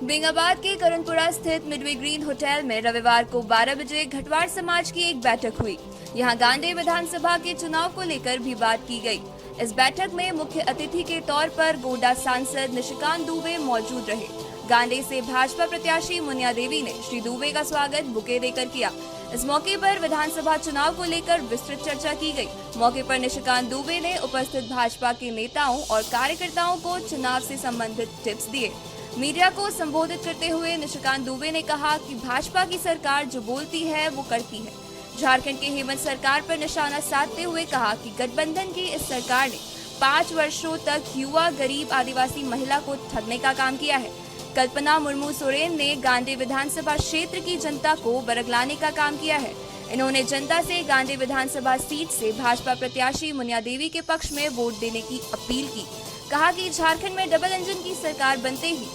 बेंगाबाद के करणपुरा स्थित Midway green hotel में रविवार को 12 बजे घटवाड़ समाज की एक बैठक हुई। यहां गांडे विधानसभा के चुनाव को लेकर भी बात की गई। इस बैठक में मुख्य अतिथि के तौर पर गोड्डा सांसद निशिकांत दुबे मौजूद रहे। गांडे से भाजपा प्रत्याशी मुनिया देवी ने श्री दुबे का स्वागत बुके देकर किया। इस मौके पर विधानसभा चुनाव को लेकर विस्तृत चर्चा की गई। मौके पर निशिकांत दुबे ने उपस्थित भाजपा के नेताओं और कार्यकर्ताओं को चुनाव से संबंधित टिप्स दिए। मीडिया को संबोधित करते हुए निशिकांत दुबे ने कहा कि भाजपा की सरकार जो बोलती है वो करती है। झारखंड के हेमंत सरकार पर निशाना साधते हुए कहा कि गठबंधन की इस सरकार ने 5 वर्षों तक युवा, गरीब, आदिवासी महिला को ठगने का काम किया है। कल्पना मुर्मू सोरेन ने गांडे विधानसभा क्षेत्र की जनता को बरगलाने का काम किया है। इन्होंने जनता से गांडे विधानसभा सीट से भाजपा प्रत्याशी मुनिया देवी के पक्ष में वोट देने की अपील की। कहा कि झारखंड में डबल इंजन की सरकार बनते ही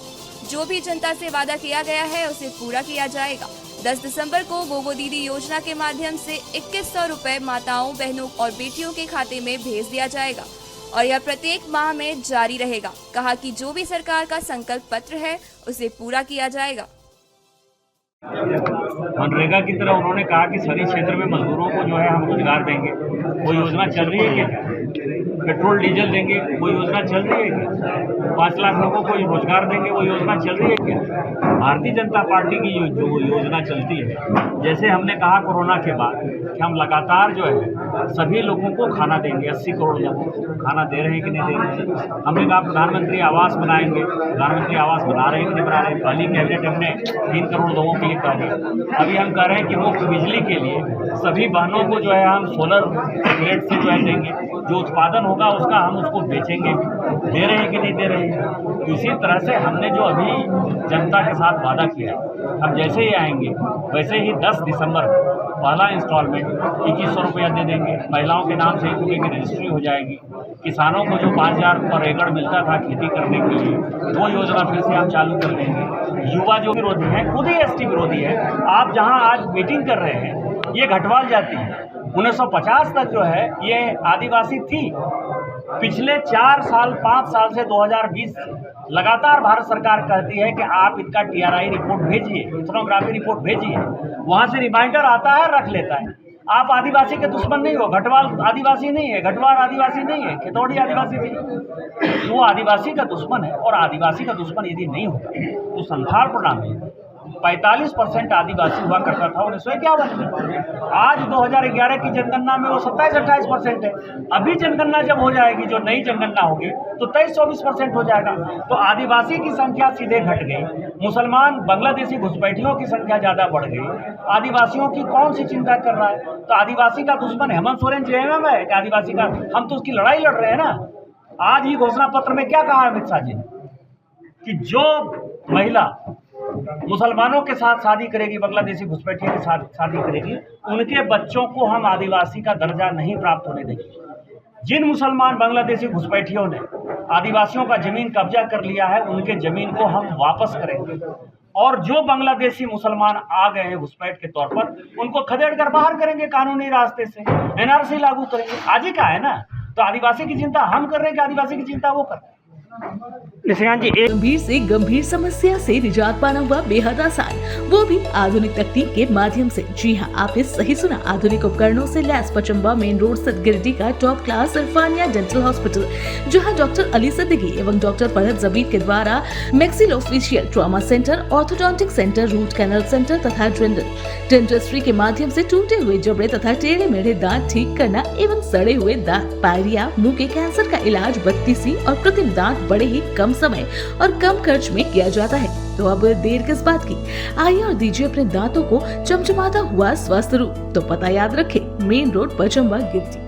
जो भी जनता से वादा किया गया है उसे पूरा किया जाएगा। 10 दिसंबर को गोगो दीदी योजना के माध्यम से 2100 रुपए माताओं, बहनों और बेटियों के खाते में भेज दिया जाएगा और यह प्रत्येक माह में जारी रहेगा। कहा कि जो भी सरकार का संकल्प पत्र है उसे पूरा किया जाएगा। मनरेगा की तरह उन्होंने कहा कि शहरी क्षेत्र में मजदूरों को जो है हम रोजगार देंगे। वो योजना चल रही है क्या? पेट्रोल डीजल देंगे, वो योजना चल रही है क्या? 5 लाख लोगों को रोजगार देंगे, वो योजना चल रही है क्या? भारतीय जनता पार्टी की जो योजना चलती है, जैसे हमने कहा कोरोना के बाद कि हम लगातार जो है सभी लोगों को खाना देंगे। 80 करोड़ लोगों को खाना दे रहे हैं कि नहीं दे रहे हैं। हमने कहा प्रधानमंत्री आवास बनाएंगे, प्रधानमंत्री आवास बना रहे हैं कि नहीं बना रहे हैं। पहली कैबिनेट हमने 3 करोड़ लोगों के लिए कह दिया। अभी हम कह रहे हैं कि मुफ्त बिजली के लिए सभी बहनों को जो है हम सोलर प्लेट से जो है देंगे। जो उत्पादन होगा उसका हम उसको बेचेंगे भी। दे रहे हैं कि नहीं दे रहे हैं। इसी तरह से हमने जो अभी जनता के साथ वादा किया है, हम जैसे ही आएंगे वैसे ही 10 दिसंबर को पहला इंस्टॉलमेंट 2100 रुपया दे देंगे। महिलाओं के नाम से 1 रुपये की रजिस्ट्री हो जाएगी। किसानों को जो 5000 पर एकड़ मिलता था खेती करने के लिए, वो योजना फिर से हम चालू कर देंगे। युवा जो विरोधी हैं, खुद ही एसटी विरोधी है। आप जहां आज मीटिंग कर रहे हैं, ये घटवाल जाती है। 1950 तक जो है ये आदिवासी थी। पिछले 4 साल 5 साल से 2020 लगातार भारत सरकार कहती है कि आप इनका TRI रिपोर्ट भेजिए, इथनोग्राफी रिपोर्ट भेजिए। वहाँ से रिमाइंडर आता है, रख लेता है। आप आदिवासी के दुश्मन नहीं हो। घटवाल आदिवासी नहीं है, घटवाल आदिवासी नहीं है, खेतौड़ी आदिवासी नहीं है। वो आदिवासी का दुश्मन है। और आदिवासी का दुश्मन यदि नहीं होता तो संथाल प्रणाली में 45% आदिवासी हुआ करता था 1951 में। आज 2011 की जनगणना में वो 27-28% है। अभी जनगणना जब हो जाएगी, जो नई जनगणना होगी, तो 23-24% हो जाएगा। तो आदिवासी की संख्या सीधे घट गई। मुसलमान, बांग्लादेशी घुसपैठियों की संख्या ज़्यादा बढ़ गई। आदिवासियों की कौन सी चिंता कर रहा है? तो आदिवासी का दुश्मन हेमंत सोरेन JMM है कि आदिवासी का? हम तो उसकी लड़ाई लड़ रहे हैं ना। आज ही घोषणा पत्र में क्या कहा अमित शाह जी ने कि जो महिला मुसलमानों के साथ शादी करेगी, बांग्लादेशी घुसपैठियों के साथ शादी करेगी, उनके बच्चों को हम आदिवासी का दर्जा नहीं प्राप्त होने देंगे। जिन मुसलमान बांग्लादेशी घुसपैठियों ने आदिवासियों का जमीन कब्जा कर लिया है, उनके जमीन को हम वापस करेंगे। और जो बांग्लादेशी मुसलमान आ गए हैं घुसपैठ के तौर पर, उनको खदेड़ कर बाहर करेंगे कानूनी रास्ते से। NRC लागू करेंगे। आज ही का है ना। तो आदिवासी की चिंता हम कर रहे हैं कि आदिवासी की चिंता वो कर रहे हैं। निशिकांत जी, गंभीर से गंभीर समस्या से निजात पाना हुआ बेहद आसान, वो भी आधुनिक तकनीक के माध्यम से। जी हाँ, आपने सही सुना। आधुनिक उपकरणों से लैस पचम्बा मेन रोड स्थित गिरिडीह का top class Irfania dental hospital, जहाँ डॉक्टर अली सिद्दीकी एवं डॉक्टर फरहद जबीर के द्वारा maxillofacial trauma centre, orthodontic centre, root canal centre तथा डेंटिस्ट्री के माध्यम से टूटे हुए जबड़े तथा टेढ़े मेढ़े दांत ठीक करना एवं सड़े हुए दांत, पायरिया, मुंह के कैंसर का इलाज 32 और कृत्रिम दांत बड़े ही कम समय और कम खर्च में किया जाता है। तो अब देर किस बात की, आइए और दीजिए अपने दांतों को चमचमाता हुआ स्वस्थ रूप। तो पता याद रखें, मेन रोड पचम्बा गिरिडीह।